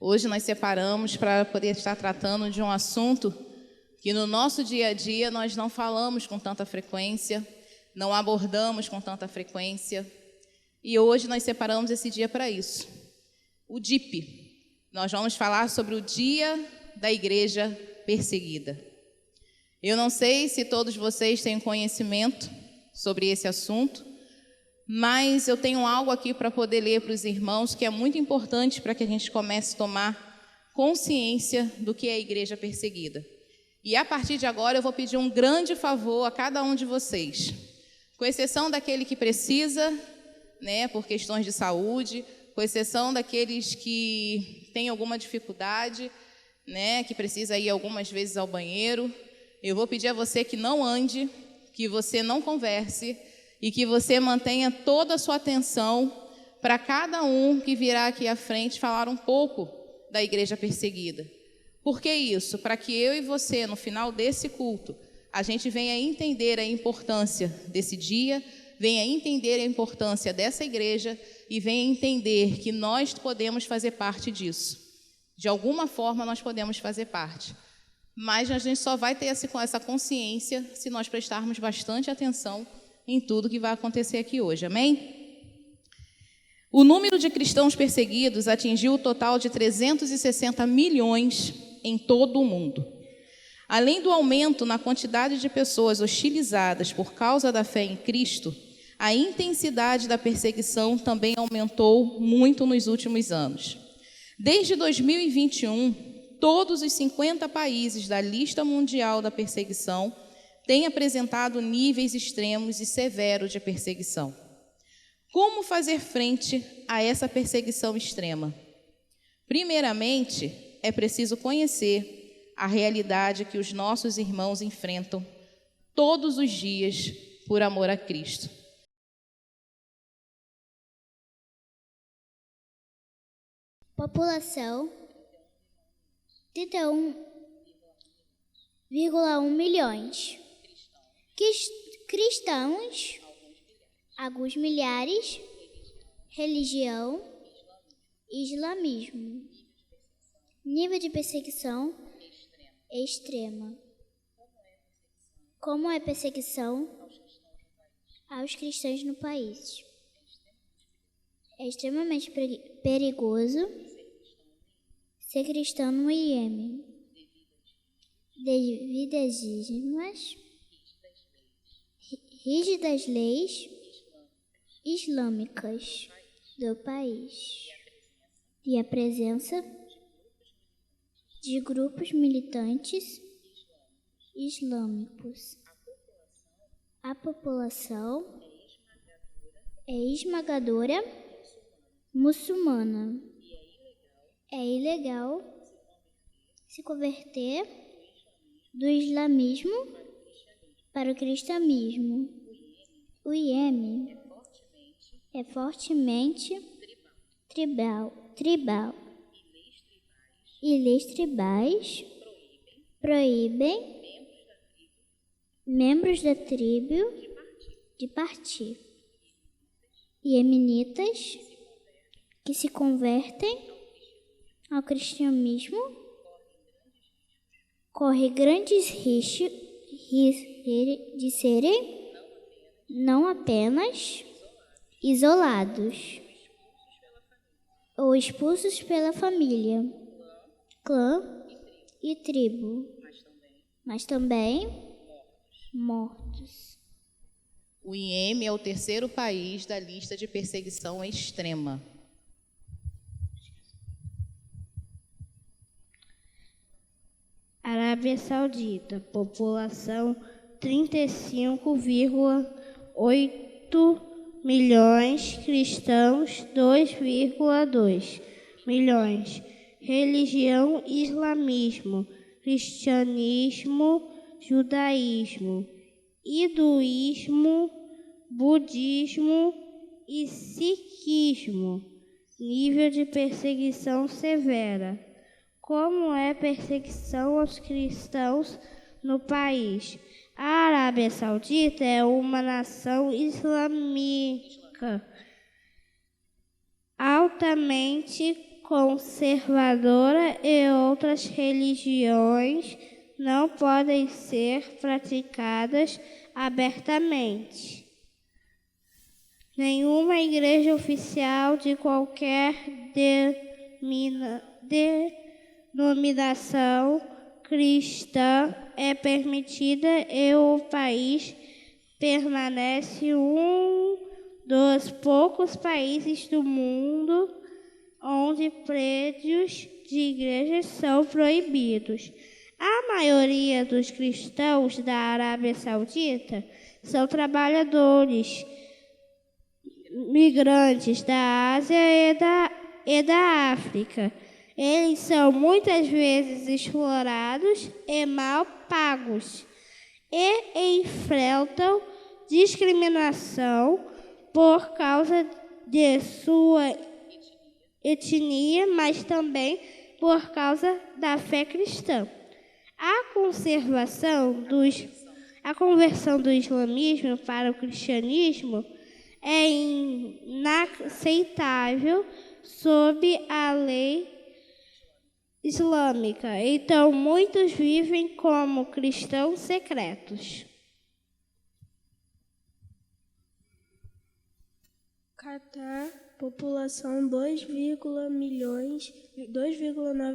Hoje nós separamos para poder estar tratando de um assunto que no nosso dia a dia nós não falamos com tanta frequência, não abordamos com tanta frequência. E hoje nós separamos esse dia para isso. O DIP. Nós vamos falar sobre o Dia da Igreja Perseguida. Eu não sei se todos vocês têm conhecimento sobre esse assunto, mas eu tenho algo aqui para poder ler para os irmãos que é muito importante para que a gente comece a tomar consciência do que é a igreja perseguida. E a partir de agora eu vou pedir um grande favor a cada um de vocês, com exceção daquele que precisa, por questões de saúde, com exceção daqueles que têm alguma dificuldade, que precisa ir algumas vezes ao banheiro. Eu vou pedir a você que não ande, que você não converse e que você mantenha toda a sua atenção para cada um que virá aqui à frente falar um pouco da igreja perseguida. Por que isso? Para que eu e você, no final desse culto, a gente venha entender a importância desse dia, venha entender a importância dessa igreja e venha entender que nós podemos fazer parte disso. De alguma forma nós podemos fazer parte. Mas a gente só vai ter essa consciência se nós prestarmos bastante atenção em tudo que vai acontecer aqui hoje, amém? O número de cristãos perseguidos atingiu o total de 360 milhões em todo o mundo. Além do aumento na quantidade de pessoas hostilizadas por causa da fé em Cristo, a intensidade da perseguição também aumentou muito nos últimos anos. Desde 2021, todos os 50 países da lista mundial da perseguição têm apresentado níveis extremos e severos de perseguição. Como fazer frente a essa perseguição extrema? Primeiramente, é preciso conhecer a realidade que os nossos irmãos enfrentam todos os dias por amor a Cristo. População 31,1 milhões. Cristãos, alguns milhares. Religião, islamismo. Nível de perseguição extrema. Como é perseguição aos cristãos no país? É extremamente perigoso ser cristão no Iêmen, devido às rígidas leis islâmicas do país e a presença de grupos militantes islâmicos. A população é esmagadora muçulmana. É ilegal se converter do islamismo para o cristianismo. O Iêmen é fortemente tribal. E leis tribais proíbem membros da tribo de partir. Iemenitas que se convertem ao cristianismo correm grandes riscos de serem não apenas isolados ou expulsos pela família, clã e tribo, mas também mortos. O Iêmen é o terceiro país da lista de perseguição extrema. Arábia Saudita, população 35,8 milhões, cristãos 2,2 milhões, religião islamismo, cristianismo, judaísmo, hinduísmo, budismo e sikhismo. Nível de perseguição severa. Como é perseguição aos cristãos no país? A Arábia Saudita é uma nação islâmica altamente conservadora e outras religiões não podem ser praticadas abertamente. Nenhuma igreja oficial de qualquer denominação cristã é permitida e o país permanece um dos poucos países do mundo onde prédios de igrejas são proibidos. A maioria dos cristãos da Arábia Saudita são trabalhadores migrantes da Ásia e da África. Eles são muitas vezes explorados e mal pagos e enfrentam discriminação por causa de sua etnia, mas também por causa da fé cristã. A conversão do islamismo para o cristianismo é inaceitável sob a lei islâmica, então muitos vivem como cristãos secretos. Catar, população 2,9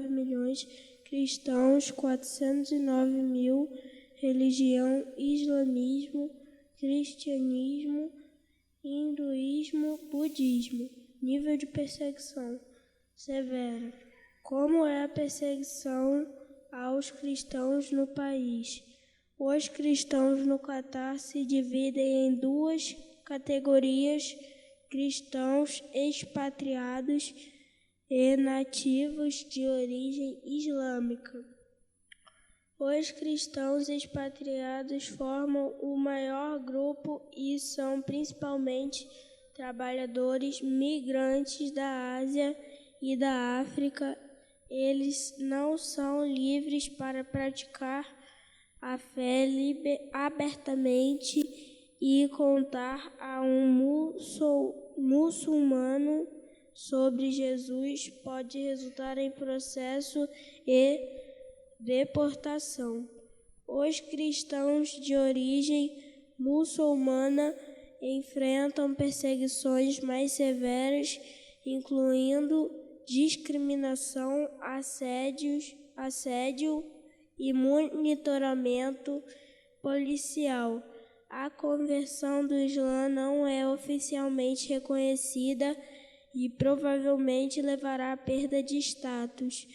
milhões, cristãos 409 mil, religião islamismo, cristianismo, hinduísmo, budismo. Nível de perseguição severa. Como é a perseguição aos cristãos no país? Os cristãos no Catar se dividem em duas categorias: cristãos expatriados e nativos de origem islâmica. Os cristãos expatriados formam o maior grupo e são principalmente trabalhadores migrantes da Ásia e da África. Eles não são livres para praticar a fé abertamente e contar a um muçulmano sobre Jesus pode resultar em processo e deportação. Os cristãos de origem muçulmana enfrentam perseguições mais severas, incluindo discriminação, assédio e monitoramento policial. A conversão do Islã não é oficialmente reconhecida e provavelmente levará à perda de status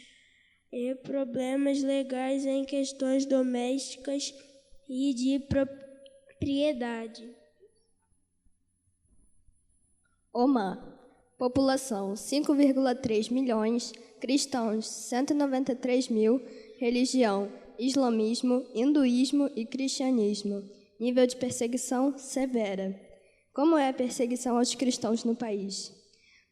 e problemas legais em questões domésticas e de propriedade. Omã, população 5,3 milhões, cristãos 193 mil, religião islamismo, hinduísmo e cristianismo. Nível de perseguição severa. Como é a perseguição aos cristãos no país?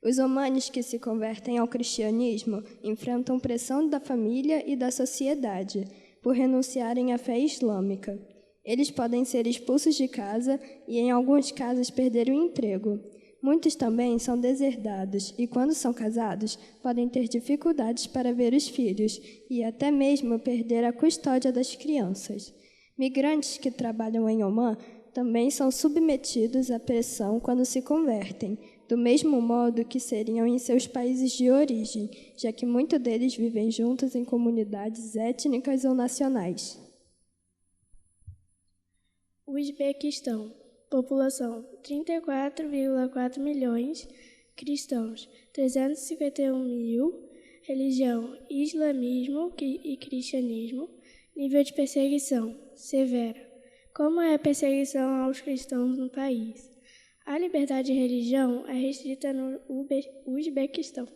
Os omanes que se convertem ao cristianismo enfrentam pressão da família e da sociedade por renunciarem à fé islâmica. Eles podem ser expulsos de casa e, em alguns casos, perder o emprego. Muitos também são deserdados e, quando são casados, podem ter dificuldades para ver os filhos e até mesmo perder a custódia das crianças. Migrantes que trabalham em Omã também são submetidos à pressão quando se convertem, do mesmo modo que seriam em seus países de origem, já que muitos deles vivem juntos em comunidades étnicas ou nacionais. Uzbequistão, população 34,4 milhões, cristãos 351 mil, religião islamismo e cristianismo. Nível de perseguição severa. Como é a perseguição aos cristãos no país? A liberdade de religião é restrita no Uzbequistão.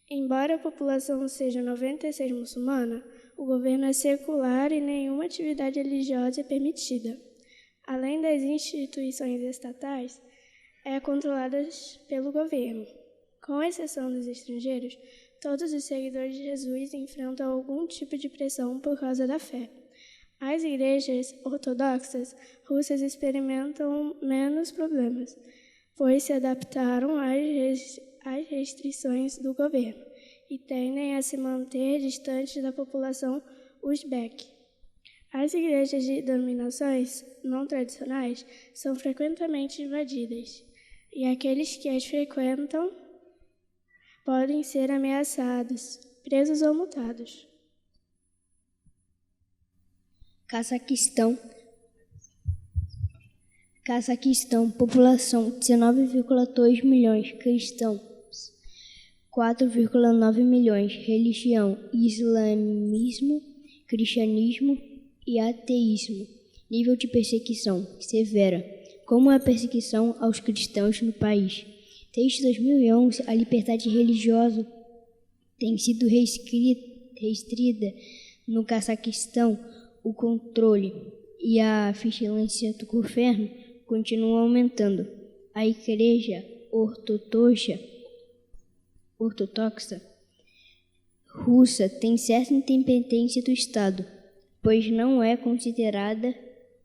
Embora a população seja 96% muçulmana, o governo é secular e nenhuma atividade religiosa é permitida. Além das instituições estatais, é controlada pelo governo. Com exceção dos estrangeiros, todos os seguidores de Jesus enfrentam algum tipo de pressão por causa da fé. As igrejas ortodoxas russas experimentam menos problemas, pois se adaptaram às restrições do governo e tendem a se manter distantes da população uzbeque. As igrejas de denominações não tradicionais são frequentemente invadidas, e aqueles que as frequentam podem ser ameaçados, presos ou multados. Cazaquistão, população 19,2 milhões, cristãos 4,9 milhões, religião, islamismo, cristianismo e ateísmo. Nível de perseguição severa. Como é a perseguição aos cristãos no país? Desde 2011, a liberdade religiosa tem sido restrita no Cazaquistão. O controle e a vigilância do governo continuam aumentando. A Igreja Ortodoxa russa tem certa independência do Estado, pois não é considerada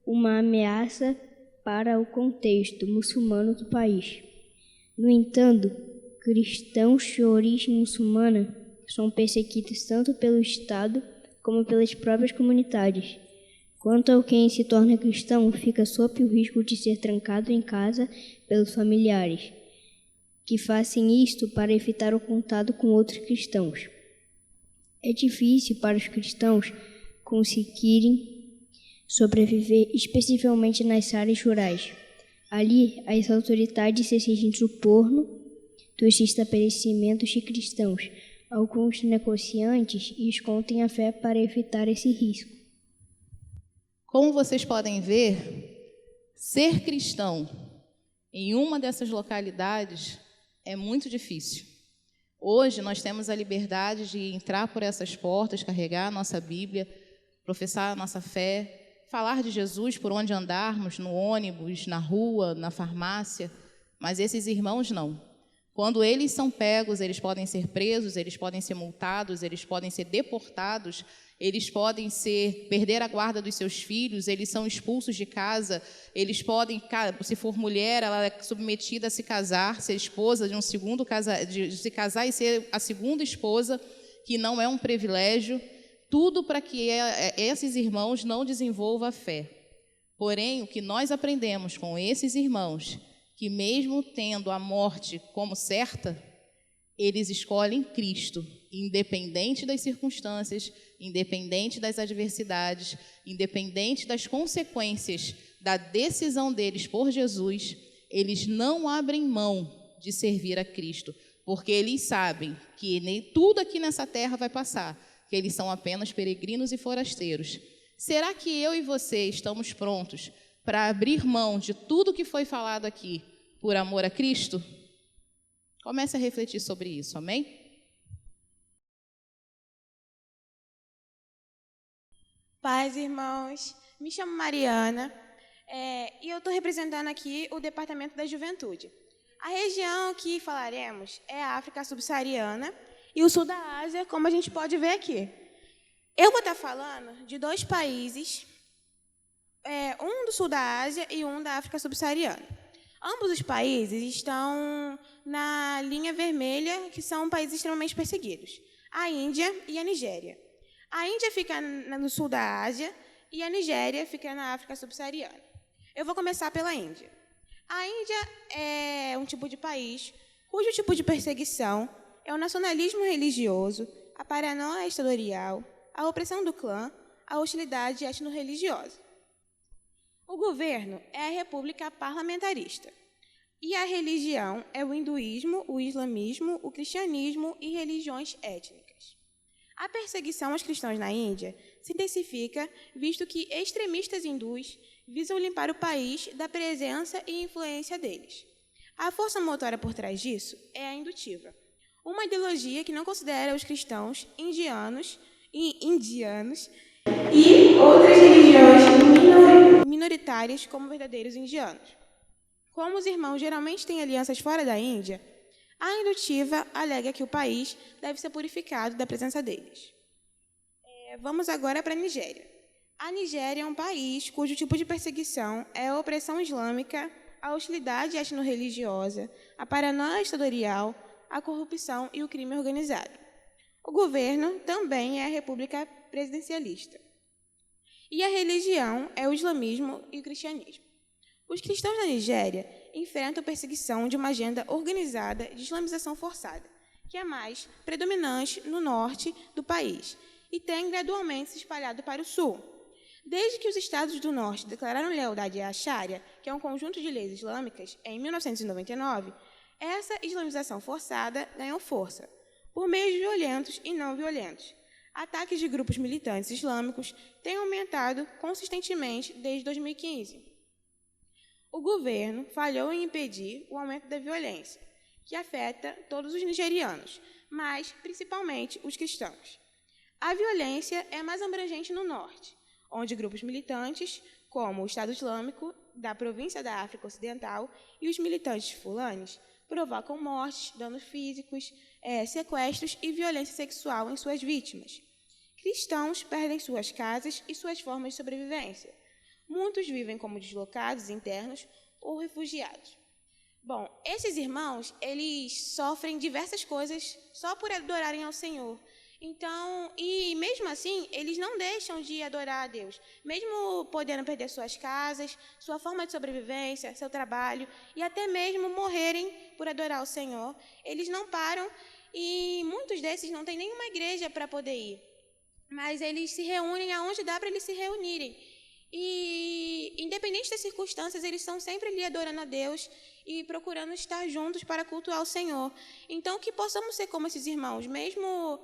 uma ameaça para o contexto muçulmano do país. No entanto, cristãos de origem muçulmana são perseguidos tanto pelo Estado como pelas próprias comunidades. Quanto ao quem se torna cristão, fica sob o risco de ser trancado em casa pelos familiares, que fazem isto para evitar o contato com outros cristãos. É difícil para os cristãos conseguirem sobreviver, especialmente nas áreas rurais. Ali, as autoridades exigem suborno dos estabelecimentos de cristãos. Alguns negociantes escondem a fé para evitar esse risco. Como vocês podem ver, ser cristão em uma dessas localidades é muito difícil. Hoje nós temos a liberdade de entrar por essas portas, carregar a nossa Bíblia, professar a nossa fé, falar de Jesus por onde andarmos, no ônibus, na rua, na farmácia, mas esses irmãos não. Quando eles são pegos, eles podem ser presos, eles podem ser multados, eles podem ser deportados, eles podem perder a guarda dos seus filhos, eles são expulsos de casa, eles podem, se for mulher, ela é submetida a se casar, ser esposa de um segundo de se casar e ser a segunda esposa, que não é um privilégio, tudo para que esses irmãos não desenvolvam a fé. Porém, o que nós aprendemos com esses irmãos, que mesmo tendo a morte como certa, eles escolhem Cristo, independente das circunstâncias, independente das adversidades, independente das consequências da decisão deles por Jesus, eles não abrem mão de servir a Cristo, porque eles sabem que nem tudo aqui nessa terra vai passar, que eles são apenas peregrinos e forasteiros. Será que eu e você estamos prontos para abrir mão de tudo que foi falado aqui por amor a Cristo? Comece a refletir sobre isso, amém? Paz, irmãos. Me chamo Mariana e eu estou representando aqui o Departamento da Juventude. A região que falaremos é a África Subsaariana e o Sul da Ásia, como a gente pode ver aqui. Eu vou estar falando de dois países, um do Sul da Ásia e um da África Subsaariana. Ambos os países estão na linha vermelha, que são países extremamente perseguidos, a Índia e a Nigéria. A Índia fica no sul da Ásia e a Nigéria fica na África Subsaariana. Eu vou começar pela Índia. A Índia é um tipo de país cujo tipo de perseguição é o nacionalismo religioso, a paranoia historial, a opressão do clã, a hostilidade etno-religiosa. O governo é a república parlamentarista e a religião é o hinduísmo, o islamismo, o cristianismo e religiões étnicas. A perseguição aos cristãos na Índia se intensifica, visto que extremistas hindus visam limpar o país da presença e influência deles. A força motora por trás disso é a indutiva, uma ideologia que não considera os cristãos indianos e outras religiões minoritárias como verdadeiros indianos. Como os irmãos geralmente têm alianças fora da Índia, a indutiva alega que o país deve ser purificado da presença deles. Vamos agora para a Nigéria. A Nigéria é um país cujo tipo de perseguição é a opressão islâmica, a hostilidade etno-religiosa, a paranoia historial, a corrupção e o crime organizado. O governo também é a república presidencialista. E a religião é o islamismo e o cristianismo. Os cristãos da Nigéria enfrentam perseguição de uma agenda organizada de islamização forçada, que é mais predominante no norte do país e tem gradualmente se espalhado para o sul. Desde que os estados do norte declararam lealdade à Sharia, que é um conjunto de leis islâmicas, em 1999, essa islamização forçada ganhou força, por meios violentos e não violentos. Ataques de grupos militantes islâmicos têm aumentado consistentemente desde 2015. O governo falhou em impedir o aumento da violência, que afeta todos os nigerianos, mas principalmente os cristãos. A violência é mais abrangente no norte, onde grupos militantes, como o Estado Islâmico da província da África Ocidental e os militantes fulanis, provocam mortes, danos físicos, sequestros e violência sexual em suas vítimas. Cristãos perdem suas casas e suas formas de sobrevivência. Muitos vivem como deslocados internos ou refugiados. Bom, esses irmãos, eles sofrem diversas coisas só por adorarem ao Senhor. Então, e mesmo assim, eles não deixam de adorar a Deus. Mesmo podendo perder suas casas, sua forma de sobrevivência, seu trabalho, e até mesmo morrerem por adorar o Senhor, eles não param e muitos desses não têm nenhuma igreja para poder ir. Mas eles se reúnem aonde dá para eles se reunirem. E, independente das circunstâncias, eles estão sempre ali adorando a Deus e procurando estar juntos para cultuar o Senhor. Então, que possamos ser como esses irmãos, mesmo...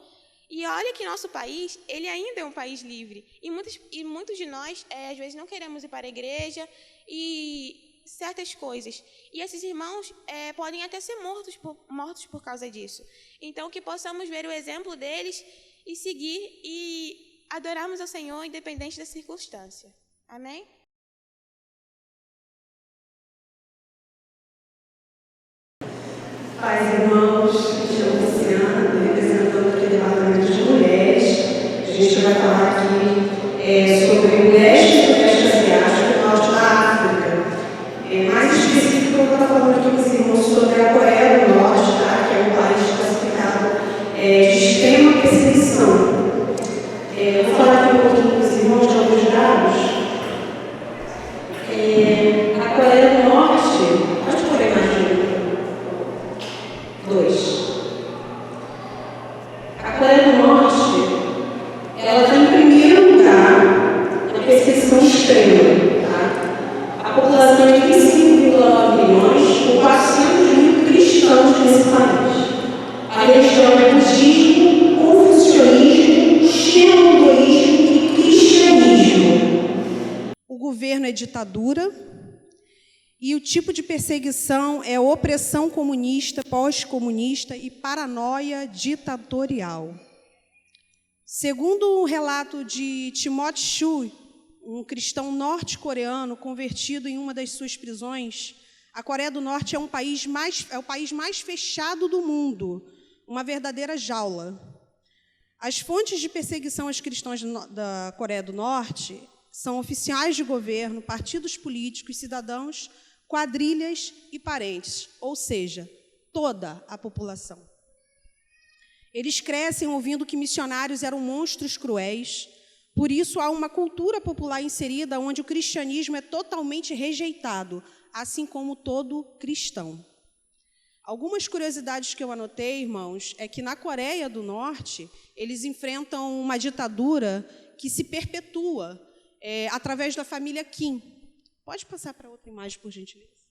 E olha que nosso país, ele ainda é um país livre. E muitos de nós, às vezes, não queremos ir para a igreja e certas coisas. E esses irmãos podem até ser mortos por causa disso. Então, que possamos ver o exemplo deles e seguir e adorarmos ao Senhor, independente da circunstância. Amém? Pais e irmãos, me chamo Luciana, representando aqui o Departamento de Mulheres. A gente vai falar aqui sobre mulheres do Sudeste Asiático e Norte da África. Mais específico, eu vou estar falando aqui com os irmãos sobre a Coreia do Norte, tá? Que é um país classificado de extrema perseguição. Eu vou falar aqui um pouquinho com os irmãos de alguns dados. A Coreia do Norte, pode pôr a imagem 2. A Coreia do Norte, ela está em primeiro lugar na perseguição extrema. Tá? A população é de 25,9 milhões, com 400 mil cristãos nesse país. A religião é budismo, confucionismo, xenodoísmo e cristianismo. O governo é ditadura e o tipo de perseguição é opressão comunista, pós-comunista e paranoia ditatorial. Segundo um relato de Timothy Chu, um cristão norte-coreano convertido em uma das suas prisões, a Coreia do Norte é o país mais fechado do mundo, uma verdadeira jaula. As fontes de perseguição aos cristãos da Coreia do Norte são oficiais de governo, partidos políticos, cidadãos, quadrilhas e parentes, ou seja, toda a população. Eles crescem ouvindo que missionários eram monstros cruéis, por isso há uma cultura popular inserida onde o cristianismo é totalmente rejeitado, assim como todo cristão. Algumas curiosidades que eu anotei, irmãos, é que na Coreia do Norte, eles enfrentam uma ditadura que se perpetua através da família Kim. Pode passar para outra imagem, por gentileza?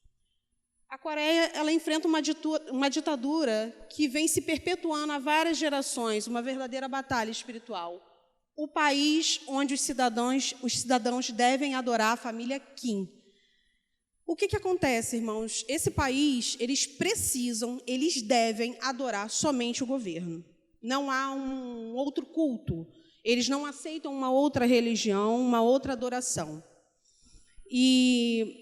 A Coreia ela enfrenta uma ditadura que vem se perpetuando há várias gerações, uma verdadeira batalha espiritual. O país onde os cidadãos devem adorar a família Kim. O que acontece, irmãos? Esse país, eles devem adorar somente o governo. Não há um outro culto. Eles não aceitam uma outra religião, uma outra adoração. E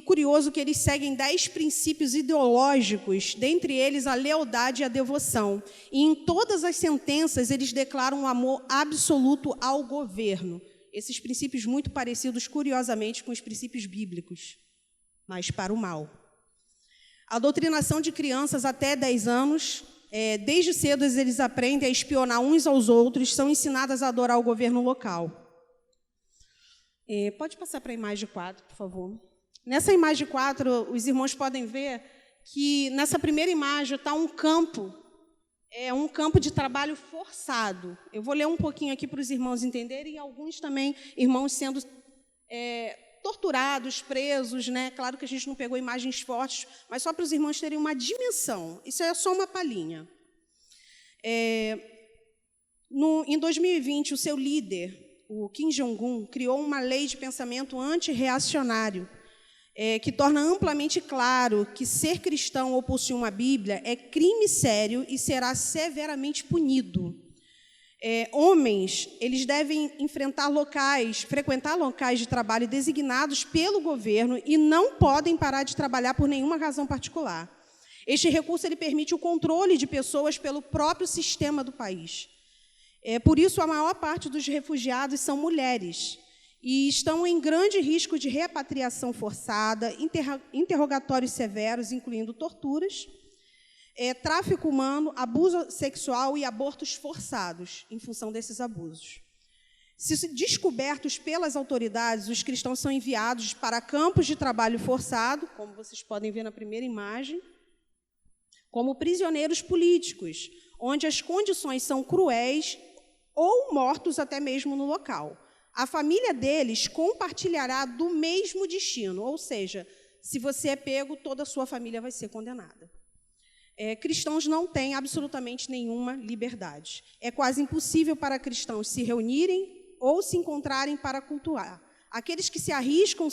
curioso que eles seguem 10 princípios ideológicos, dentre eles a lealdade e a devoção. E em todas as sentenças eles declaram um amor absoluto ao governo. Esses princípios muito parecidos, curiosamente, com os princípios bíblicos, mas para o mal. A doutrinação de crianças até 10 anos, desde cedo eles aprendem a espionar uns aos outros, são ensinadas a adorar o governo local. Pode passar para a imagem 4, por favor. Nessa imagem 4, os irmãos podem ver que nessa primeira imagem está um campo de trabalho forçado. Eu vou ler um pouquinho aqui para os irmãos entenderem, e alguns também irmãos sendo torturados, presos, né? Claro que a gente não pegou imagens fortes, mas só para os irmãos terem uma dimensão. Isso é só uma palhinha. Em 2020, o seu líder, o Kim Jong-un, criou uma lei de pensamento antirreacionário, que torna amplamente claro que ser cristão ou possuir uma Bíblia é crime sério e será severamente punido. Homens, eles devem frequentar locais de trabalho designados pelo governo e não podem parar de trabalhar por nenhuma razão particular. Este recurso ele permite o controle de pessoas pelo próprio sistema do país. Por isso, a maior parte dos refugiados são mulheres e estão em grande risco de repatriação forçada, interrogatórios severos, incluindo torturas, tráfico humano, abuso sexual e abortos forçados, em função desses abusos. Se descobertos pelas autoridades, os cristãos são enviados para campos de trabalho forçado, como vocês podem ver na primeira imagem, como prisioneiros políticos, onde as condições são cruéis ou mortos até mesmo no local. A família deles compartilhará do mesmo destino, ou seja, se você é pego, toda a sua família vai ser condenada. Cristãos não têm absolutamente nenhuma liberdade. É quase impossível para cristãos se reunirem ou se encontrarem para cultuar. Aqueles que se arriscam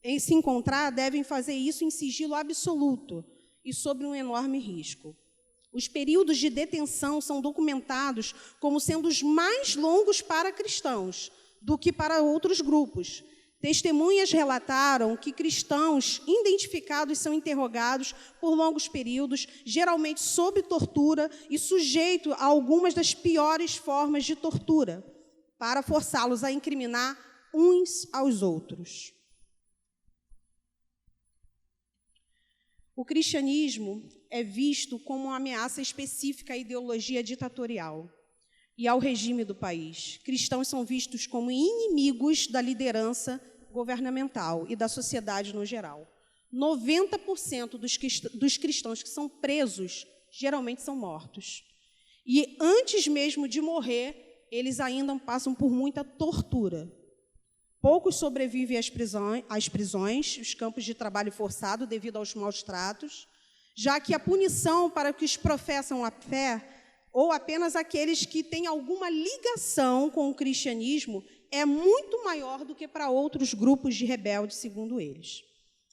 em se encontrar devem fazer isso em sigilo absoluto e sob um enorme risco. Os períodos de detenção são documentados como sendo os mais longos para cristãos do que para outros grupos. Testemunhas relataram que cristãos identificados são interrogados por longos períodos, geralmente sob tortura e sujeito a algumas das piores formas de tortura, para forçá-los a incriminar uns aos outros. O cristianismo é visto como uma ameaça específica à ideologia ditatorial e ao regime do país. Cristãos são vistos como inimigos da liderança governamental e da sociedade no geral. 90% dos cristãos que são presos geralmente são mortos. E antes mesmo de morrer, eles ainda passam por muita tortura. Poucos sobrevivem às prisões, os campos de trabalho forçado devido aos maus tratos, já que a punição para os que professam a fé ou apenas aqueles que têm alguma ligação com o cristianismo, é muito maior do que para outros grupos de rebeldes, segundo eles.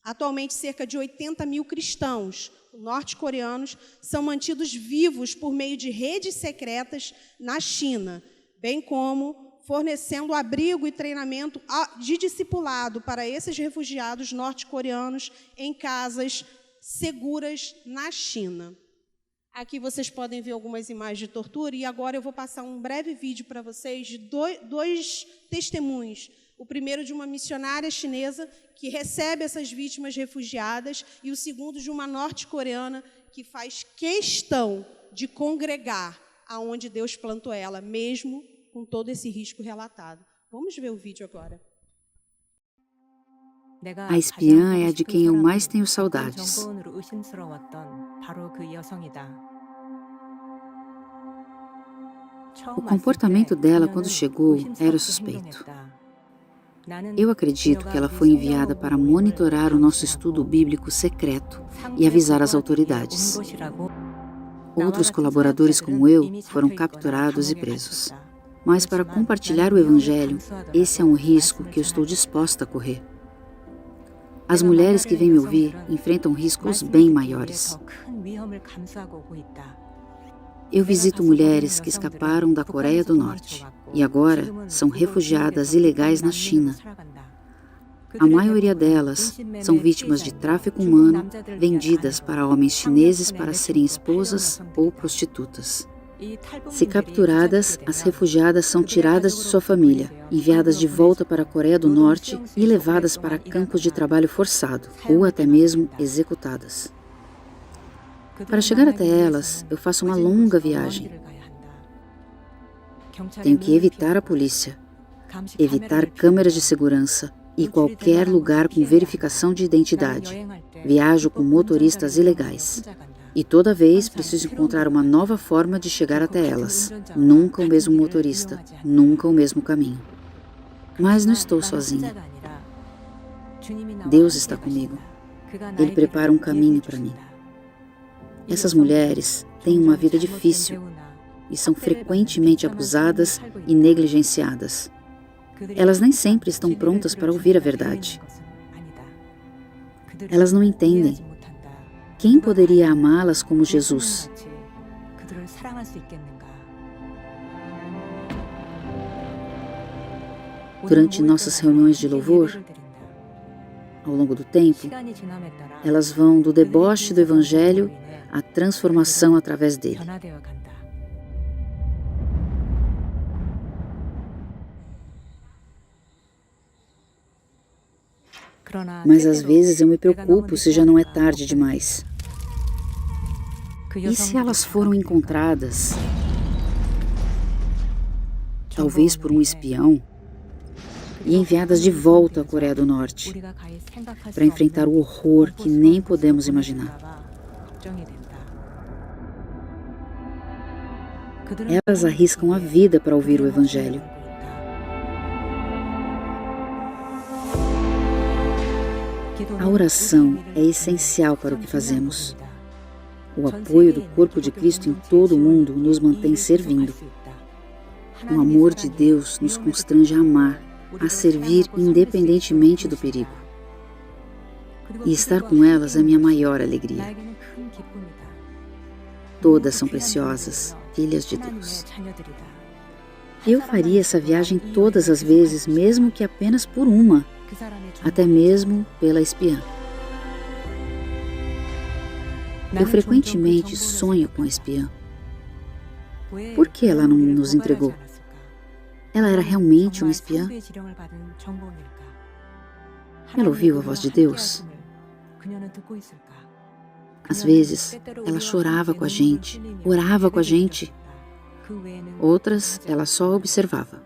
Atualmente, cerca de 80 mil cristãos norte-coreanos são mantidos vivos por meio de redes secretas na China, bem como fornecendo abrigo e treinamento de discipulado para esses refugiados norte-coreanos em casas seguras na China. Aqui vocês podem ver algumas imagens de tortura e agora eu vou passar um breve vídeo para vocês de dois testemunhos. O primeiro de uma missionária chinesa que recebe essas vítimas refugiadas e o segundo de uma norte-coreana que faz questão de congregar aonde Deus plantou ela, mesmo com todo esse risco relatado. Vamos ver o vídeo agora. A espiã é a de quem eu mais tenho saudades. O comportamento dela quando chegou era suspeito. Eu acredito que ela foi enviada para monitorar o nosso estudo bíblico secreto e avisar as autoridades. Outros colaboradores como eu foram capturados e presos. Mas para compartilhar o Evangelho, esse é um risco que eu estou disposta a correr. As mulheres que vêm me ouvir enfrentam riscos bem maiores. Eu visito mulheres que escaparam da Coreia do Norte e agora são refugiadas ilegais na China. A maioria delas são vítimas de tráfico humano, vendidas para homens chineses para serem esposas ou prostitutas. Se capturadas, as refugiadas são tiradas de sua família, enviadas de volta para a Coreia do Norte e levadas para campos de trabalho forçado, ou até mesmo executadas. Para chegar até elas, eu faço uma longa viagem. Tenho que evitar a polícia, evitar câmeras de segurança e qualquer lugar com verificação de identidade. Viajo com motoristas ilegais. E toda vez preciso encontrar uma nova forma de chegar até elas. Nunca o mesmo motorista, nunca o mesmo caminho. Mas não estou sozinha. Deus está comigo. Ele prepara um caminho para mim. Essas mulheres têm uma vida difícil e são frequentemente abusadas e negligenciadas. Elas nem sempre estão prontas para ouvir a verdade. Elas não entendem. Quem poderia amá-las como Jesus? Durante nossas reuniões de louvor, ao longo do tempo, elas vão do deboche do Evangelho à transformação através dele. Mas às vezes eu me preocupo se já não é tarde demais. E se elas foram encontradas, talvez por um espião, e enviadas de volta à Coreia do Norte, para enfrentar o horror que nem podemos imaginar? Elas arriscam a vida para ouvir o Evangelho. A oração é essencial para o que fazemos. O apoio do corpo de Cristo em todo o mundo nos mantém servindo. O amor de Deus nos constrange a amar, a servir independentemente do perigo. E estar com elas é minha maior alegria. Todas são preciosas, filhas de Deus. Eu faria essa viagem todas as vezes, mesmo que apenas por uma, até mesmo pela espiã. Eu frequentemente sonho com a espiã. Por que ela não nos entregou? Ela era realmente uma espiã? Ela ouviu a voz de Deus? Às vezes, ela chorava com a gente, orava com a gente. Outras, ela só observava.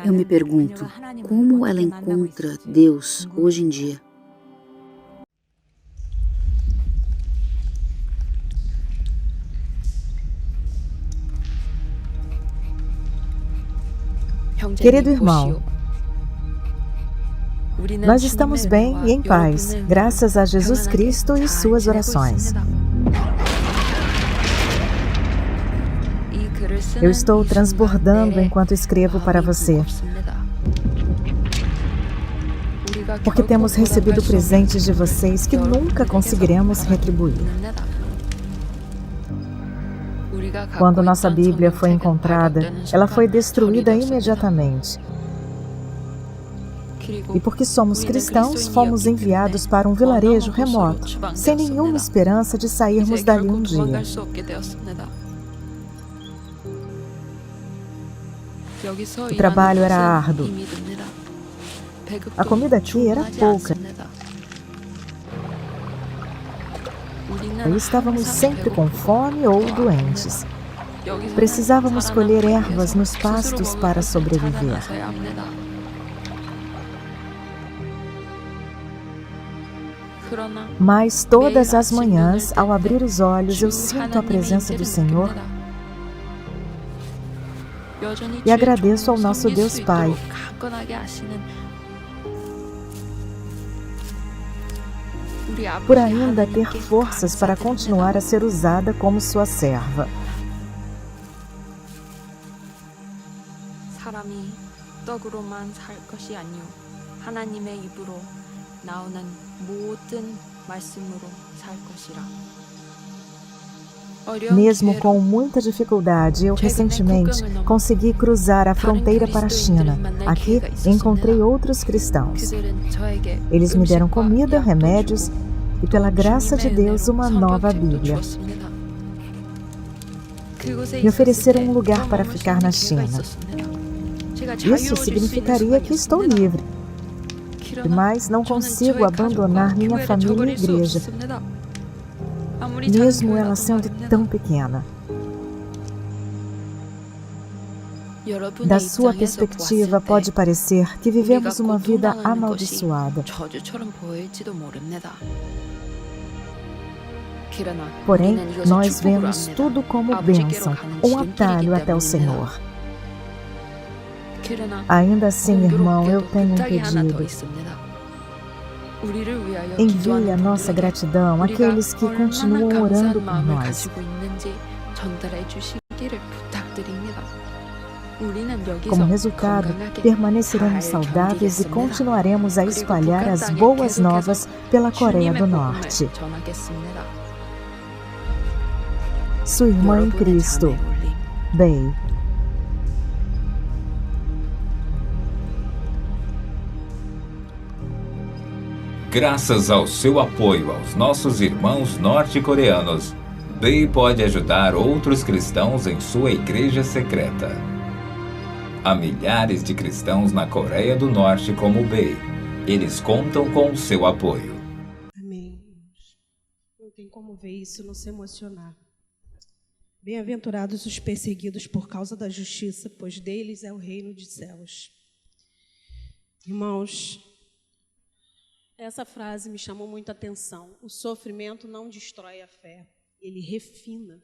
Eu me pergunto, como ela encontra Deus hoje em dia? Querido irmão, nós estamos bem e em paz, graças a Jesus Cristo e suas orações. Eu estou transbordando enquanto escrevo para você, porque temos recebido presentes de vocês que nunca conseguiremos retribuir. Quando nossa Bíblia foi encontrada, ela foi destruída imediatamente. E porque somos cristãos, fomos enviados para um vilarejo remoto, sem nenhuma esperança de sairmos dali um dia. O trabalho era árduo. A comida aqui era pouca. E estávamos sempre com fome ou doentes. Precisávamos colher ervas nos pastos para sobreviver. Mas todas as manhãs, ao abrir os olhos, eu sinto a presença do Senhor e agradeço ao nosso Deus Pai. Por ainda ter forças para continuar a ser usada como sua serva. Mesmo com muita dificuldade, eu recentemente consegui cruzar a fronteira para a China. Aqui encontrei outros cristãos. Eles me deram comida, remédios e, pela graça de Deus, uma nova Bíblia. Me ofereceram um lugar para ficar na China. Isso significaria que estou livre, mas não consigo abandonar minha família e igreja. mesmo ela sendo tão pequena. Da sua perspectiva, pode parecer que vivemos uma vida amaldiçoada. Porém, nós vemos tudo como bênção, um atalho até o Senhor. Ainda assim, irmão, eu tenho um pedido. Envie a nossa gratidão àqueles que continuam orando por nós. Como resultado, permaneceremos saudáveis e continuaremos a espalhar as boas novas pela Coreia do Norte. Sua irmã em Cristo, Bei. Graças ao seu apoio aos nossos irmãos norte-coreanos, Bei pode ajudar outros cristãos em sua igreja secreta. Há milhares de cristãos na Coreia do Norte como Bei. Eles contam com o seu apoio. Amém. Não tem como ver isso e não se emocionar. Bem-aventurados os perseguidos por causa da justiça, pois deles é o reino dos céus. Irmãos, essa frase me chamou muita atenção. O sofrimento não destrói a fé, ele refina.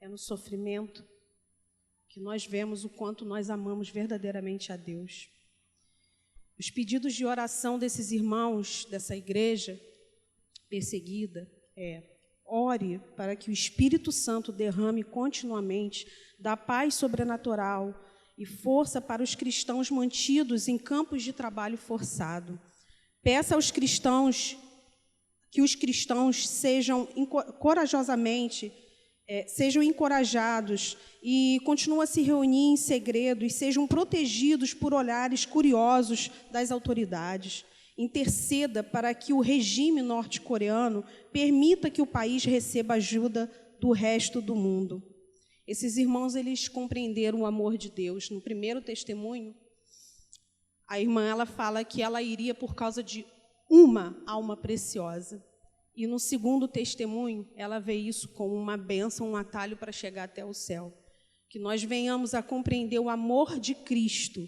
É no sofrimento que nós vemos o quanto nós amamos verdadeiramente a Deus. Os pedidos de oração desses irmãos dessa igreja perseguida ore para que o Espírito Santo derrame continuamente da paz sobrenatural e força para os cristãos mantidos em campos de trabalho forçado. Peça aos cristãos que os cristãos sejam encorajados e continuem a se reunir em segredo e sejam protegidos por olhares curiosos das autoridades. Interceda para que o regime norte-coreano permita que o país receba ajuda do resto do mundo. Esses irmãos, eles compreenderam o amor de Deus. No primeiro testemunho, a irmã ela fala que ela iria por causa de uma alma preciosa. E no segundo testemunho, ela vê isso como uma bênção, um atalho para chegar até o céu. Que nós venhamos a compreender o amor de Cristo.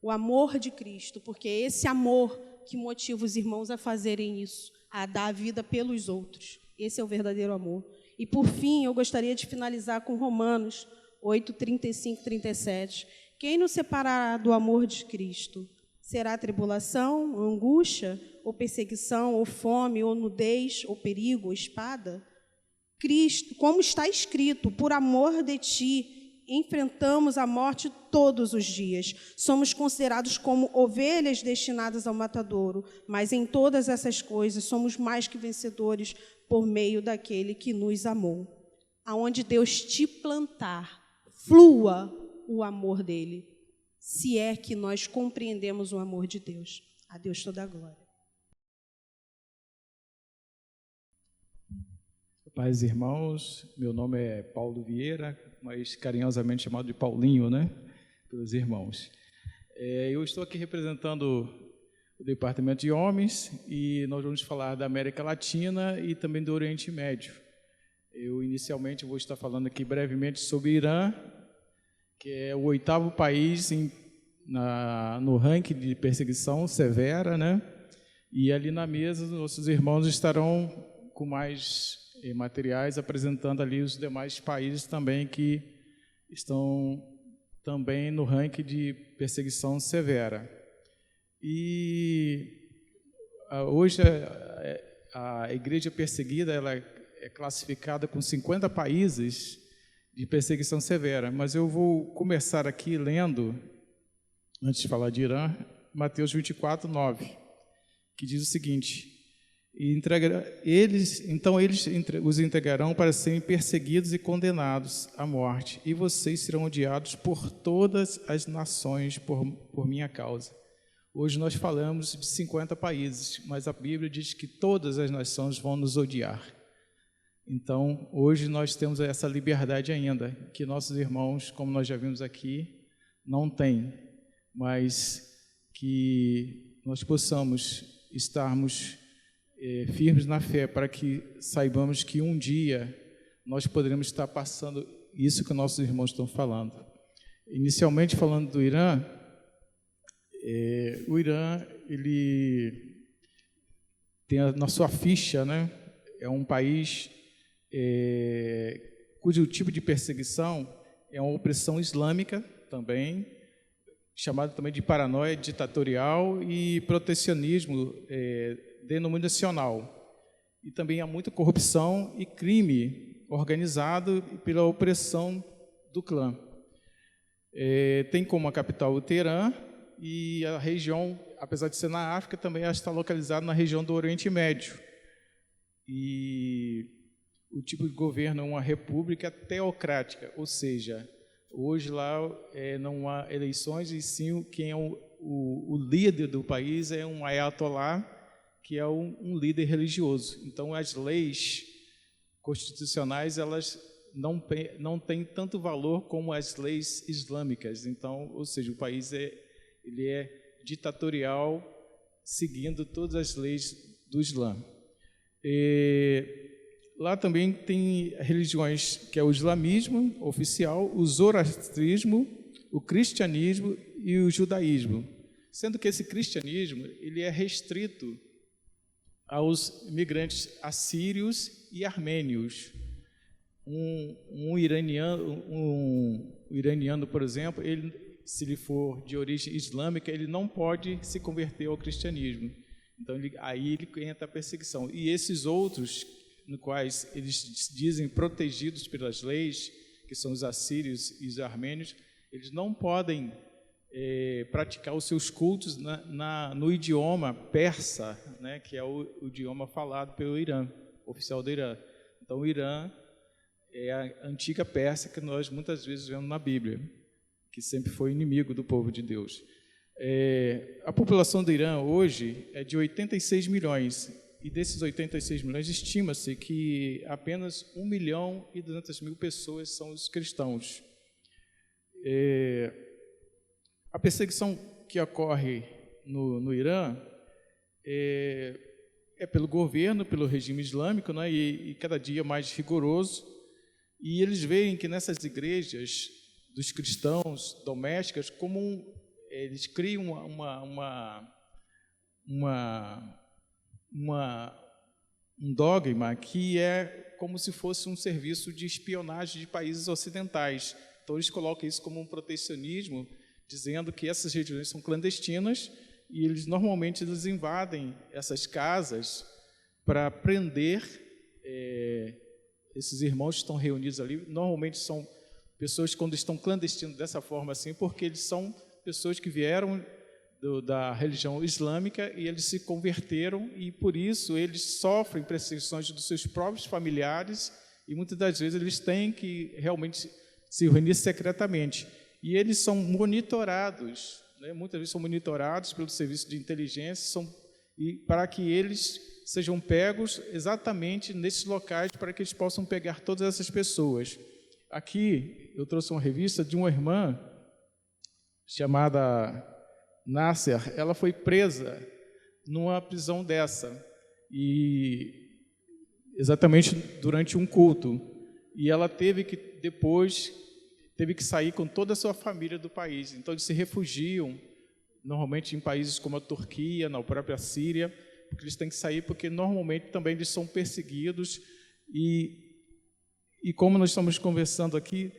O amor de Cristo, porque é esse amor que motiva os irmãos a fazerem isso, a dar a vida pelos outros. Esse é o verdadeiro amor. E, por fim, eu gostaria de finalizar com Romanos 8, 35, 37. Quem nos separará do amor de Cristo? Será tribulação, angústia, ou perseguição, ou fome, ou nudez, ou perigo, ou espada? Cristo, como está escrito, por amor de ti, enfrentamos a morte todos os dias. Somos considerados como ovelhas destinadas ao matadouro, mas em todas essas coisas somos mais que vencedores por meio daquele que nos amou. Aonde Deus te plantar, flua o amor dele, se é que nós compreendemos o amor de Deus. A Deus toda a glória. Paz e irmãos, meu nome é Paulo Vieira, mas carinhosamente chamado de Paulinho, né, pelos irmãos. Eu estou aqui representando o Departamento de Homens e nós vamos falar da América Latina e também do Oriente Médio. Eu inicialmente vou estar falando aqui brevemente sobre Irã, que é o 8º país no ranking de perseguição severa, né? E ali na mesa, nossos irmãos estarão com mais materiais apresentando ali os demais países também que estão também no ranking de perseguição severa. E hoje a igreja perseguida ela é classificada com 50 países de perseguição severa, mas eu vou começar aqui lendo, antes de falar de Irã, Mateus 24, 9, que diz o seguinte: eles os entregarão para serem perseguidos e condenados à morte, e vocês serão odiados por todas as nações por minha causa. Hoje nós falamos de 50 países, mas a Bíblia diz que todas as nações vão nos odiar. Então, hoje nós temos essa liberdade ainda, que nossos irmãos, como nós já vimos aqui, não têm, mas que nós possamos estarmos firmes na fé, para que saibamos que um dia nós poderemos estar passando isso que nossos irmãos estão falando. Inicialmente, falando do Irã, o Irã, ele tem na sua ficha, né, é um país cujo tipo de perseguição é uma opressão islâmica também, chamada também de paranoia ditatorial e protecionismo denominacional. E também há muita corrupção e crime organizado pela opressão do clã. Tem como a capital o Teherã, e a região, apesar de ser na África, também está localizada na região do Oriente Médio. E o tipo de governo é uma república teocrática, ou seja, hoje lá não há eleições, e sim quem é o líder do país é um ayatollah, que é um líder religioso. Então, as leis constitucionais, elas não têm tanto valor como as leis islâmicas. Então, ou seja, o país ele é ditatorial, seguindo todas as leis do Islã. Lá também tem religiões, que é o islamismo oficial, o zoroastrismo, o cristianismo e o judaísmo. Sendo que esse cristianismo ele é restrito aos imigrantes assírios e armênios. Um iraniano, por exemplo, se ele for de origem islâmica, ele não pode se converter ao cristianismo. Então, aí ele entra a perseguição. E esses outros, no quais eles dizem protegidos pelas leis, que são os assírios e os armênios, eles não podem praticar os seus cultos no idioma persa, né, que é o idioma falado pelo Irã, oficial do Irã. Então, o Irã é a antiga Pérsia que nós muitas vezes vemos na Bíblia, que sempre foi inimigo do povo de Deus. A população do Irã hoje é de 86 milhões, e desses 86 milhões estima-se que apenas 1.200.000 pessoas são os cristãos. A perseguição que ocorre no Irã é pelo governo, pelo regime islâmico, né, e cada dia mais rigoroso, e eles veem que nessas igrejas dos cristãos domésticas, como eles criam um dogma que é como se fosse um serviço de espionagem de países ocidentais. Então, eles colocam isso como um protecionismo, dizendo que essas regiões são clandestinas, e eles normalmente invadem essas casas para prender esses irmãos que estão reunidos ali. Normalmente são pessoas, quando estão clandestinos dessa forma assim, porque eles são pessoas que vieram da religião islâmica e eles se converteram, e por isso eles sofrem perseguições dos seus próprios familiares, e muitas das vezes eles têm que realmente se reunir secretamente. E eles são monitorados, né? Muitas vezes são monitorados pelo serviço de inteligência, para que eles sejam pegos exatamente nesses locais, para que eles possam pegar todas essas pessoas. Aqui eu trouxe uma revista de uma irmã chamada Nasser. Ela foi presa numa prisão dessa, e exatamente durante um culto, e ela teve que sair com toda a sua família do país. Então eles se refugiam normalmente em países como a Turquia, na própria Síria, porque eles têm que sair, porque normalmente também eles são perseguidos, e como nós estamos conversando aqui,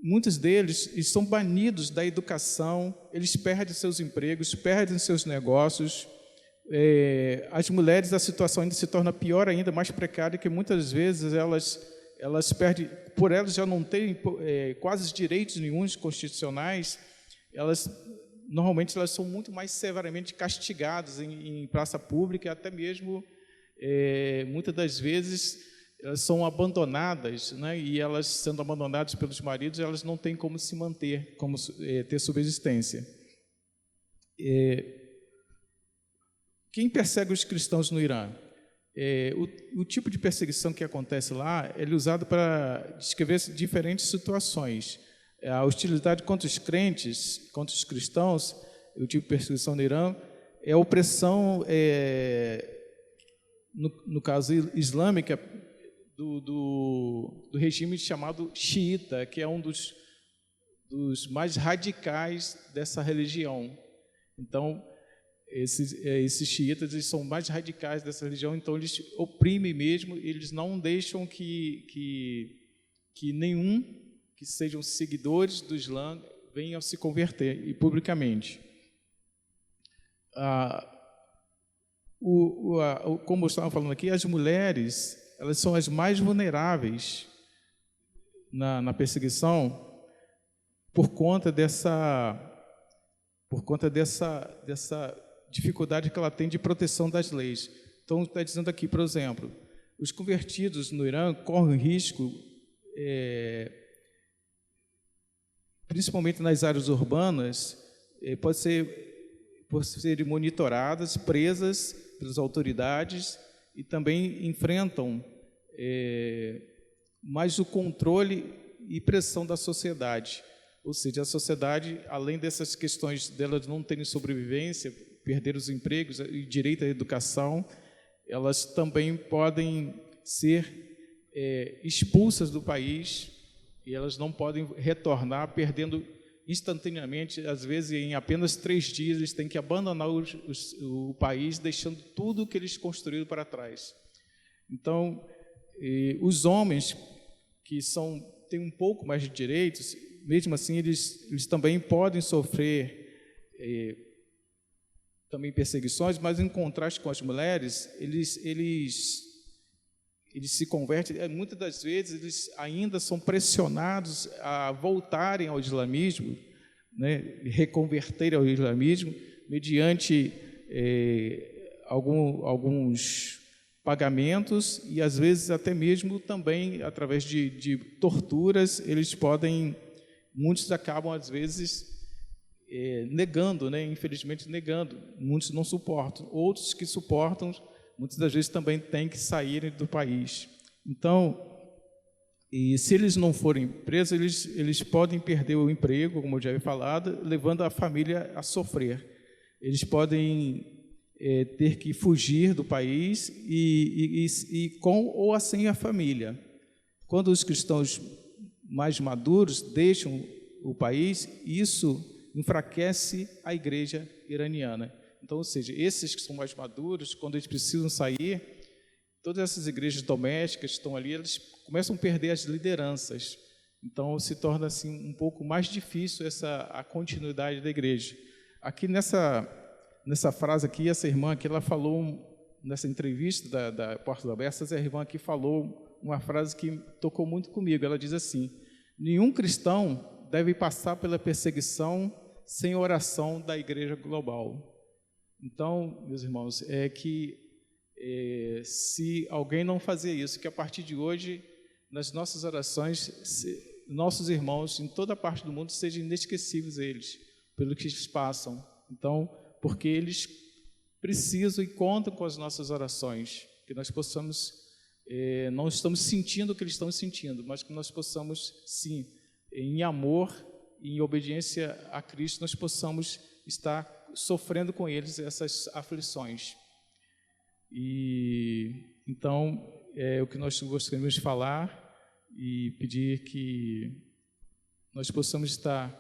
muitos deles estão banidos da educação, eles perdem seus empregos, perdem seus negócios. As mulheres, a situação ainda se torna pior ainda, mais precária, que muitas vezes elas perdem, por elas já não terem quase direitos nenhuns constitucionais, normalmente elas são muito mais severamente castigadas em praça pública, até mesmo, muitas das vezes, elas são abandonadas, né? E elas, sendo abandonadas pelos maridos, elas não têm como se manter, como ter subsistência. Quem persegue os cristãos no Irã? O tipo de perseguição que acontece lá é usado para descrever diferentes situações. A hostilidade contra os crentes, contra os cristãos, o tipo de perseguição no Irã, é a opressão no caso islâmica, do regime chamado xiita, que é um dos mais radicais dessa religião. Então, esses xiitas, eles são mais radicais dessa religião, então eles oprimem mesmo, eles não deixam que nenhum que sejam seguidores do Islã venham se converter, e publicamente. Como eu estava falando aqui, as mulheres, elas são as mais vulneráveis na perseguição por conta dessa dificuldade que ela tem de proteção das leis. Então, está dizendo aqui, por exemplo, os convertidos no Irã correm risco, principalmente nas áreas urbanas, por serem monitoradas, presas pelas autoridades, e também enfrentam mais o controle e pressão da sociedade. Ou seja, a sociedade, além dessas questões delas não terem sobrevivência, perder os empregos e direito à educação, elas também podem ser expulsas do país, e elas não podem retornar, perdendo instantaneamente, às vezes em apenas 3 dias, eles têm que abandonar o país, deixando tudo o que eles construíram para trás. Então, os homens que têm um pouco mais de direitos, mesmo assim, eles também podem sofrer também perseguições, mas em contraste com as mulheres, eles se convertem, muitas das vezes eles ainda são pressionados a voltarem ao islamismo, né, reconverterem ao islamismo, mediante alguns pagamentos, e às vezes até mesmo também através de torturas. Muitos acabam às vezes negando, né, infelizmente negando, muitos não suportam, outros que suportam, muitas das vezes também têm que sair do país. Então, e se eles não forem presos, eles podem perder o emprego, como eu já havia falado, levando a família a sofrer. Eles podem ter que fugir do país e com ou sem a família. Quando os cristãos mais maduros deixam o país, isso enfraquece a igreja iraniana. Então, ou seja, esses que são mais maduros, quando eles precisam sair, todas essas igrejas domésticas que estão ali, eles começam a perder as lideranças. Então, se torna assim um pouco mais difícil a continuidade da igreja. Aqui nessa frase aqui, essa irmã aqui, ela falou, nessa entrevista da Portas Abertas, a irmã aqui falou uma frase que tocou muito comigo. Ela diz assim: nenhum cristão deve passar pela perseguição sem oração da igreja global. Então, meus irmãos, se alguém não fazer isso, que a partir de hoje, nas nossas orações, nossos irmãos em toda parte do mundo sejam inesquecíveis eles, pelo que eles passam. Então, porque eles precisam e contam com as nossas orações, que nós possamos, não estamos sentindo o que eles estão sentindo, mas que nós possamos, sim, em amor e em obediência a Cristo, nós possamos estar sofrendo com eles essas aflições. E então é o que nós gostaríamos de falar e pedir que nós possamos estar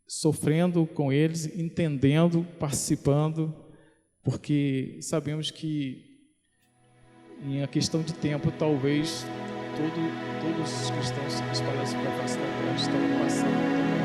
sofrendo com eles, entendendo, participando, porque sabemos que em a questão de tempo, talvez todos os cristãos espalhados pela face da terra estão passando